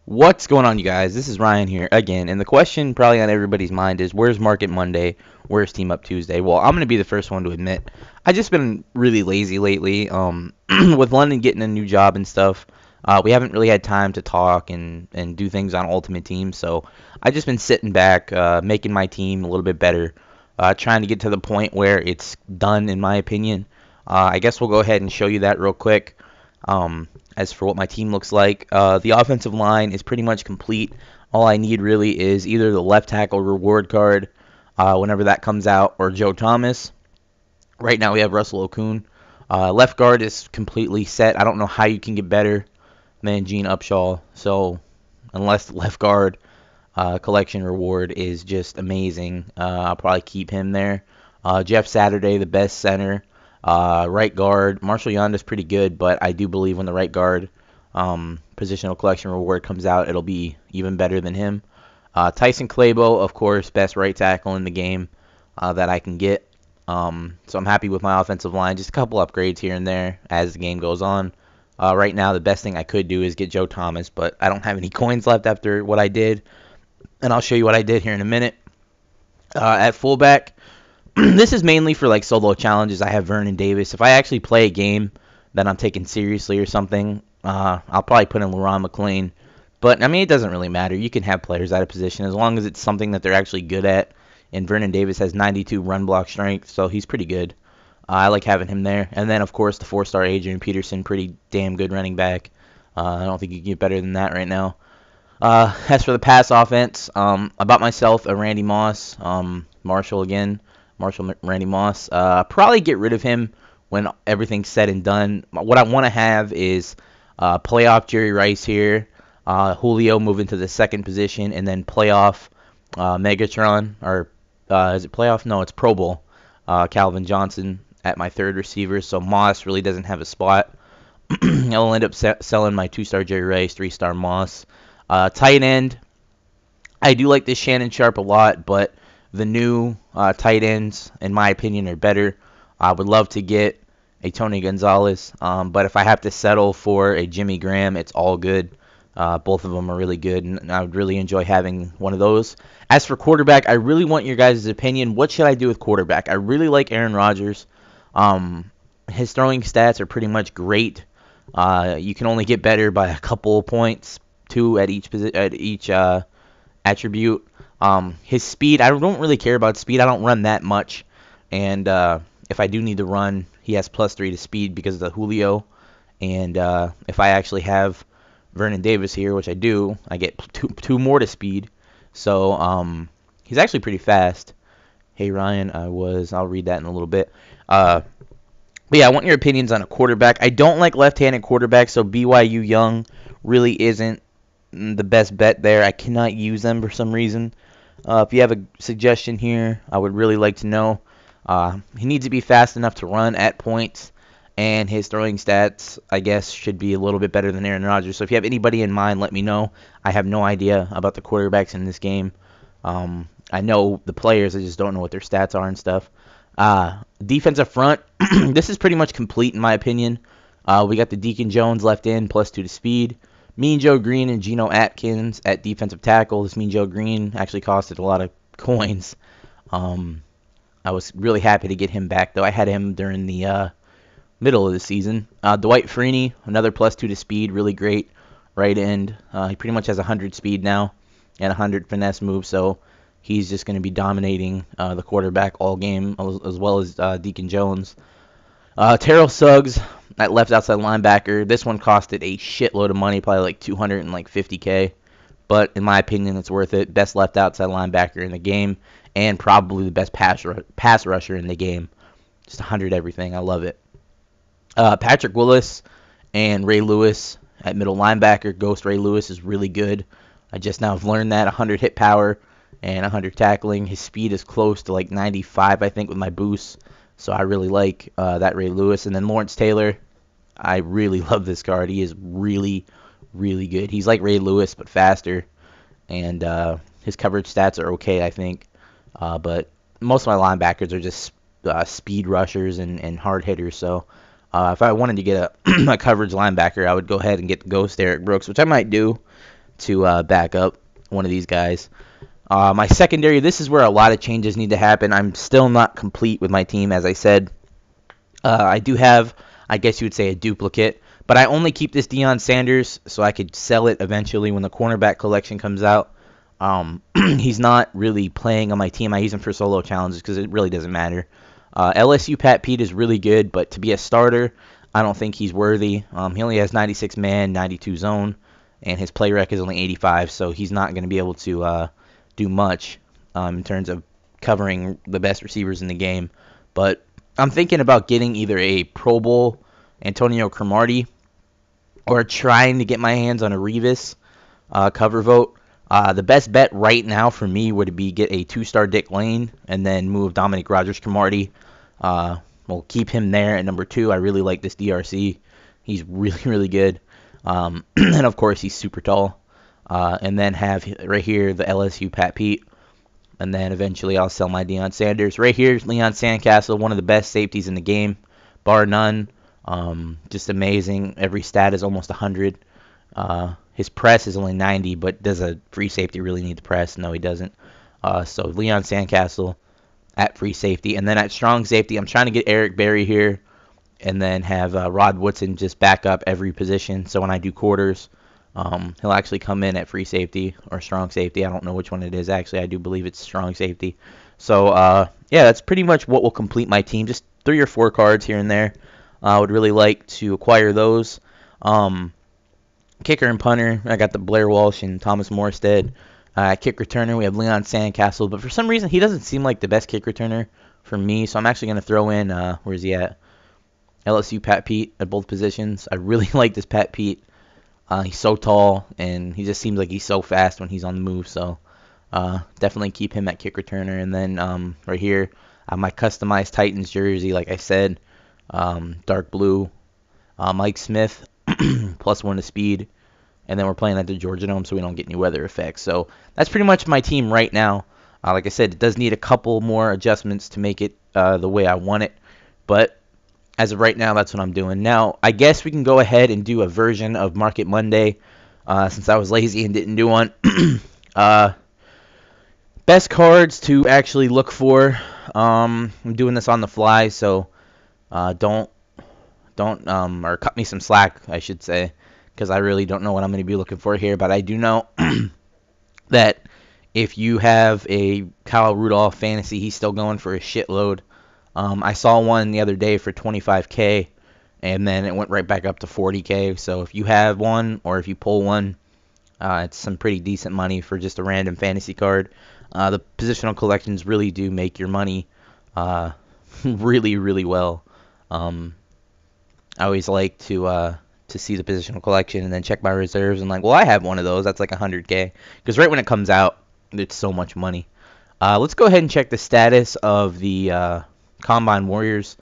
What's going on, you guys? This is Ryan here again, and the question probably on everybody's mind is, where's Market Monday? Where's Team Up Tuesday? Well, I'm going to be the first one to admit I just been really lazy lately. With London getting a new job and stuff, we haven't really had time to talk and do things on Ultimate Team. So I just been sitting back, making my team a little bit better, trying to get to the point where it's done, in my opinion. I guess we'll go ahead and show you that real quick. As for what my team looks like, the offensive line is pretty much complete. All I need really is either the left tackle reward card, whenever that comes out, or Joe Thomas. Right now we have Russell Okun. Left guard is completely set. I don't know how you can get better than Gene Upshaw. So unless the left guard collection reward is just amazing, I'll probably keep him there. Jeff Saturday, the best center. Right guard, Marshall Yonda's pretty good, but I do believe when the right guard positional collection reward comes out, it'll be even better than him. Tyson Clabo, of course, best right tackle in the game that I can get. So I'm happy with my offensive line. Just a couple upgrades here and there as the game goes on. Right now, the best thing I could do is get Joe Thomas, but I don't have any coins left after what I did, and I'll show you what I did here in a minute. At fullback, this is mainly for like solo challenges. I have Vernon Davis. If I actually play a game that I'm taking seriously or something, I'll probably put in LaRon McClain. But I mean, it doesn't really matter. You can have players out of position as long as it's something that they're actually good at. And Vernon Davis has 92 run block strength, so he's pretty good. I like having him there. And then, of course, the 4-star Adrian Peterson, pretty damn good running back. I don't think you can get better than that right now. As for the pass offense, about myself, Randy Moss, Marshall again. Randy Moss. Probably get rid of him when everything's said and done. What I want to have is playoff Jerry Rice here, Julio move into the second position, and then playoff Megatron, or is it playoff? No, it's Pro Bowl. Calvin Johnson at my third receiver, so Moss really doesn't have a spot. I'll end up selling my 2-star Jerry Rice, 3-star Moss. Tight end, I do like this Shannon Sharp a lot, but the new tight ends, in my opinion, are better. I would love to get a Tony Gonzalez, but if I have to settle for a Jimmy Graham, it's all good. Both of them are really good, and I would really enjoy having one of those. As for quarterback, I really want your guys' opinion. What should I do with quarterback? I really like Aaron Rodgers. His throwing stats are pretty much great. You can only get better by a couple of points, 2 at each attribute. His speed, I don't really care about speed. I don't run that much. And if I do need to run, he has +3 to speed because of the Julio. And if I actually have Vernon Davis here, which I do, I get two more to speed. So he's actually pretty fast. Hey, Ryan, I'll read that in a little bit. But yeah, I want your opinions on a quarterback. I don't like left-handed quarterbacks, so BYU Young really isn't the best bet there. I cannot use them for some reason. If you have a suggestion here, I would really like to know. He needs to be fast enough to run at points, and his throwing stats, I guess, should be a little bit better than Aaron Rodgers. So if you have anybody in mind, let me know. I have no idea about the quarterbacks in this game. I know the players, I just don't know what their stats are and stuff. Defensive front, this is pretty much complete in my opinion. We got the Deacon Jones left in, +2 to speed. Mean Joe Green and Geno Atkins at defensive tackle. This Mean Joe Green actually costed a lot of coins. I was really happy to get him back, though. I had him during the middle of the season. Dwight Freeney, another +2 to speed, really great right end. He pretty much has 100 speed now and 100 finesse moves, so he's just going to be dominating the quarterback all game, as well as Deacon Jones. Terrell Suggs at left outside linebacker. This one costed a shitload of money, probably like $250K. But in my opinion, it's worth it. Best left outside linebacker in the game, and probably the best pass rusher in the game. Just 100 everything. I love it. Patrick Willis and Ray Lewis at middle linebacker. Ghost Ray Lewis is really good. I just now have learned that. 100 hit power and 100 tackling. His speed is close to like 95, I think, with my boost. So I really like that Ray Lewis. And then Lawrence Taylor, I really love this card. He is really, really good. He's like Ray Lewis, but faster. And his coverage stats are okay, I think. But most of my linebackers are just speed rushers and hard hitters. So if I wanted to get a, a coverage linebacker, I would go ahead and get the Ghost Eric Brooks, which I might do. to back up one of these guys. My secondary, this is where a lot of changes need to happen. I'm still not complete with my team, as I said. I do have, I guess you would say, a duplicate, but I only keep this Deion Sanders so I could sell it eventually when the cornerback collection comes out. He's not really playing on my team. I use him for solo challenges because it really doesn't matter. LSU Pat Pete is really good, but to be a starter, I don't think he's worthy. He only has 96 man, 92 zone, and his play rec is only 85, so he's not going to be able to do much in terms of covering the best receivers in the game. But I'm thinking about getting either a Pro Bowl Antonio Cromartie or trying to get my hands on a Revis cover vote. The best bet right now for me would be get a 2-star Dick Lane and then move Dominic Rodgers-Cromartie. We'll keep him there at number 2. I really like this DRC. He's really, really good. And, of course, he's super tall. And then have right here the LSU Pat Pete. And then eventually I'll sell my Deion Sanders. Right here is Leon Sandcastle, one of the best safeties in the game, bar none. Just amazing. Every stat is almost 100. His press is only 90, but does a free safety really need the press? No, he doesn't. So Leon Sandcastle at free safety. And then at strong safety, I'm trying to get Eric Berry here and then have Rod Woodson just back up every position. So when I do quarters, he'll actually come in at free safety or strong safety. I don't know which one it is. Actually, I do believe it's strong safety. So, yeah, that's pretty much what will complete my team. Just 3 or 4 cards here and there. I would really like to acquire those. Kicker and punter, I got the Blair Walsh and Thomas Morstead. Kick returner, we have Leon Sandcastle. But for some reason, he doesn't seem like the best kick returner for me. So I'm actually going to throw in, where is he at? LSU Pat Pete at both positions. I really like this Pat Pete. He's so tall, and he just seems like he's so fast when he's on the move. So definitely keep him at kick returner. And then right here, my customized Titans jersey, like I said, dark blue. Mike Smith, +1 to speed. And then we're playing at the Georgia Dome, so we don't get any weather effects. So that's pretty much my team right now. Like I said, it does need a couple more adjustments to make it the way I want it. But as of right now, that's what I'm doing. Now, I guess we can go ahead and do a version of Market Monday since I was lazy and didn't do one. Best cards to actually look for. I'm doing this on the fly, so don't or cut me some slack, I should say, because I really don't know what I'm going to be looking for here. But I do know that if you have a Kyle Rudolph fantasy, he's still going for a shitload. I saw one the other day for 25K, and then it went right back up to 40K. So if you have one, or if you pull one, it's some pretty decent money for just a random fantasy card. The positional collections really do make your money really, really well. I always like to see the positional collection and then check my reserves and like, well, I have one of those. That's like 100K. Because right when it comes out, it's so much money. Let's go ahead and check the status of the Combine Warriors.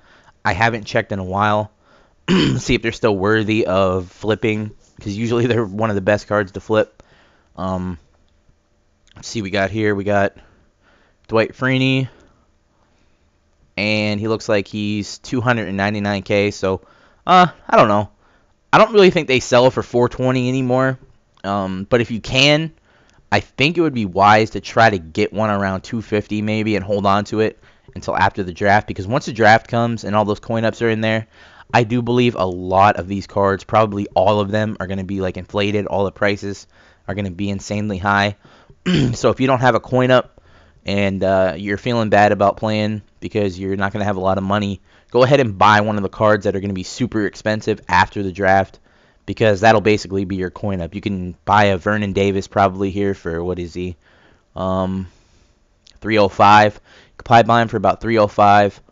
I haven't checked in a while. See if they're still worthy of flipping, because usually they're one of the best cards to flip. Let's see, we got here. We got Dwight Freeney, and he looks like he's 299K. So, I don't know. I don't really think they sell for 420 anymore. But if you can, I think it would be wise to try to get one around 250 maybe and hold on to it until after the draft, because once the draft comes and all those coin ups are in there, I do believe a lot of these cards, probably all of them, are going to be like inflated. All the prices are going to be insanely high. So if you don't have a coin up and you're feeling bad about playing because you're not going to have a lot of money, go ahead and buy one of the cards that are going to be super expensive after the draft, because that'll basically be your coin up. You can buy a Vernon Davis probably here for, what is he, 305. You could probably buy him for about 305,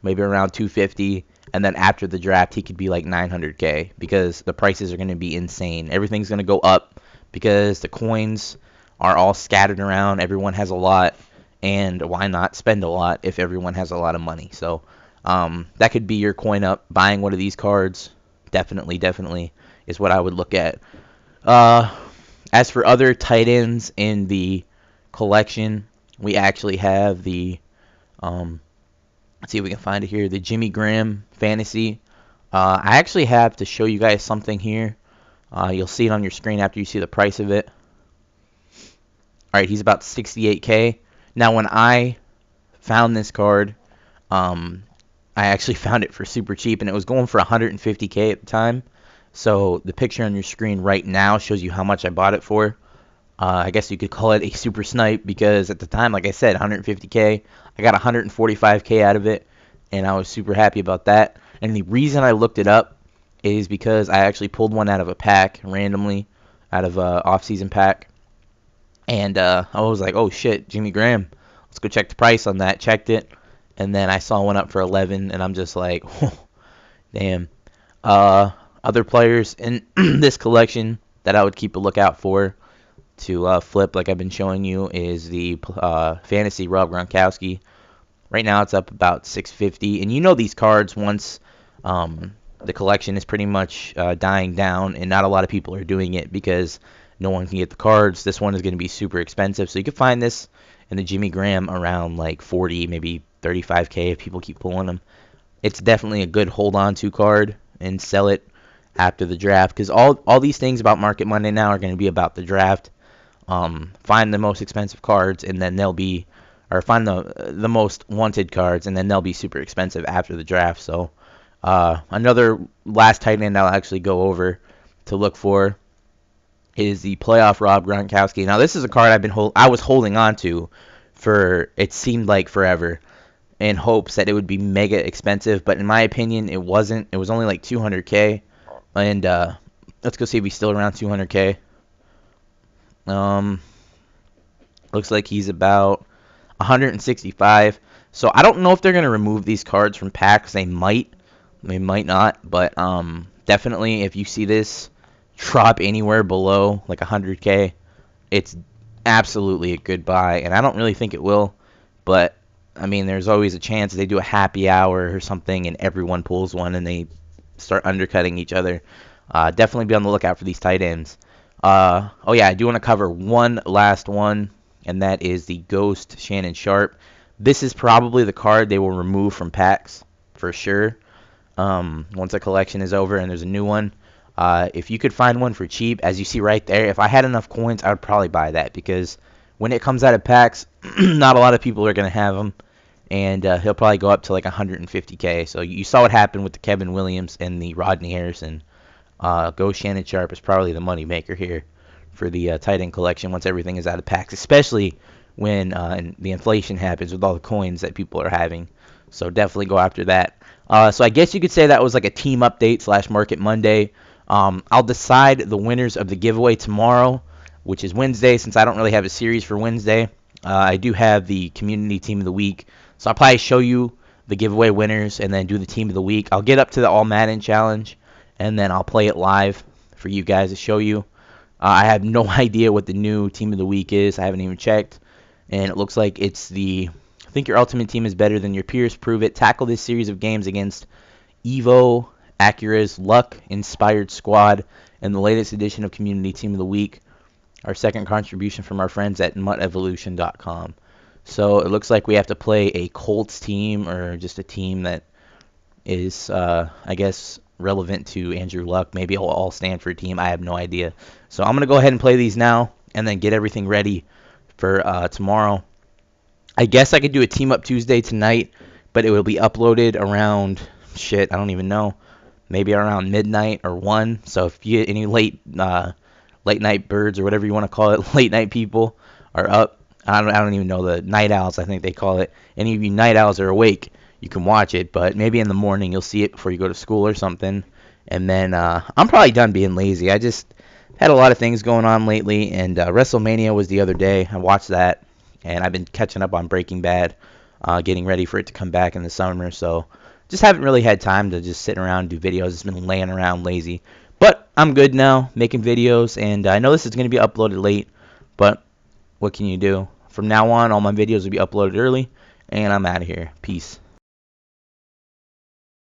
maybe around 250, and then after the draft he could be like 900K, because the prices are going to be insane. Everything's going to go up because the coins are all scattered around. Everyone has a lot, and why not spend a lot if everyone has a lot of money? So that could be your coin up. Buying one of these cards definitely is what I would look at. As for other tight ends in the collection, we actually have the let's see if we can find it here, the Jimmy Graham fantasy. I actually have to show you guys something here. You'll see it on your screen after you see the price of it. right, he's about 68K. Now, when I found this card, I actually found it for super cheap, and it was going for 150K at the time. So the picture on your screen right now shows you how much I bought it for. I guess you could call it a super snipe because at the time, like I said, 150K. I got 145K out of it, and I was super happy about that. And the reason I looked it up is because I actually pulled one out of a pack randomly, out of a off-season pack. And I was like, oh shit, Jimmy Graham. Let's go check the price on that. Checked it, and then I saw one up for 11, and I'm just like, oh, damn. Other players in this collection that I would keep a lookout for to flip, like I've been showing you, is the fantasy Rob Gronkowski. Right now it's up about 650, and you know these cards, once the collection is pretty much dying down, and not a lot of people are doing it because no one can get the cards. This one is going to be super expensive, so you can find this in the Jimmy Graham around like 40, maybe 35K if people keep pulling them. It's definitely a good hold on to card and sell it after the draft, because all these things about Market Monday now are going to be about the draft. Find the most expensive cards, and then they'll be, or find the most wanted cards, and then they'll be super expensive after the draft. So another last tight end I'll actually go over to look for is the playoff Rob Gronkowski. Now this is a card I was holding on to for, it seemed like, forever, in hopes that it would be mega expensive, but in my opinion it wasn't. It was only like 200K, and let's go see if he's still around 200K. Looks like he's about 165. So I don't know if they're going to remove these cards from packs. They might not, but definitely if you see this drop anywhere below like 100K, it's absolutely a good buy, and I don't really think it will, but I mean, there's always a chance they do a happy hour or something and everyone pulls one and they start undercutting each other. Definitely be on the lookout for these tight ends. Oh yeah, I do want to cover one last one, and that is the Ghost Shannon Sharp. This is probably the card they will remove from packs for sure. Once a collection is over and there's a new one. If you could find one for cheap, as you see right there, if I had enough coins, I would probably buy that, because when it comes out of packs, not a lot of people are going to have them, and he'll probably go up to like 150K. So you saw what happened with the Kevin Williams and the Rodney Harrison. Ghost Shannon Sharp is probably the money maker here for the tight end collection once everything is out of packs, especially when the inflation happens with all the coins that people are having. So definitely go after that. So I guess you could say that was like a team update / Market Monday. I'll decide the winners of the giveaway tomorrow, which is Wednesday, since I don't really have a series for Wednesday. I do have the community team of the week, so I'll probably show you the giveaway winners and then do the team of the week. I'll get up to the All Madden challenge, and then I'll play it live for you guys to show you. I have no idea what the new team of the week is. I haven't even checked, and it looks like it's the think your ultimate team is better than your peers. Prove it. Tackle this series of games against Evo, Acura's luck-inspired squad, and the latest edition of Community Team of the Week. Our second contribution from our friends at MUTevolution.com. So it looks like we have to play a Colts team, or just a team that is, I guess, relevant to Andrew Luck. Maybe it'll all stand for a team. I have no idea. So I'm going to go ahead and play these now, and then get everything ready for tomorrow. I guess I could do a Team Up Tuesday tonight, but it will be uploaded around, I don't even know, maybe around midnight or 1. So if you get any late night birds, or whatever you want to call it, late night people are up, I don't even know, the night owls, I think they call it. Any of you night owls are awake, you can watch it, but maybe in the morning you'll see it before you go to school or something. And then I'm probably done being lazy. I just had a lot of things going on lately, and WrestleMania was the other day. I watched that, and I've been catching up on Breaking Bad, getting ready for it to come back in the summer. So just haven't really had time to just sit around and do videos. It's been laying around lazy. But I'm good now, making videos, and I know this is going to be uploaded late, but what can you do? From now on, all my videos will be uploaded early, and I'm out of here. Peace.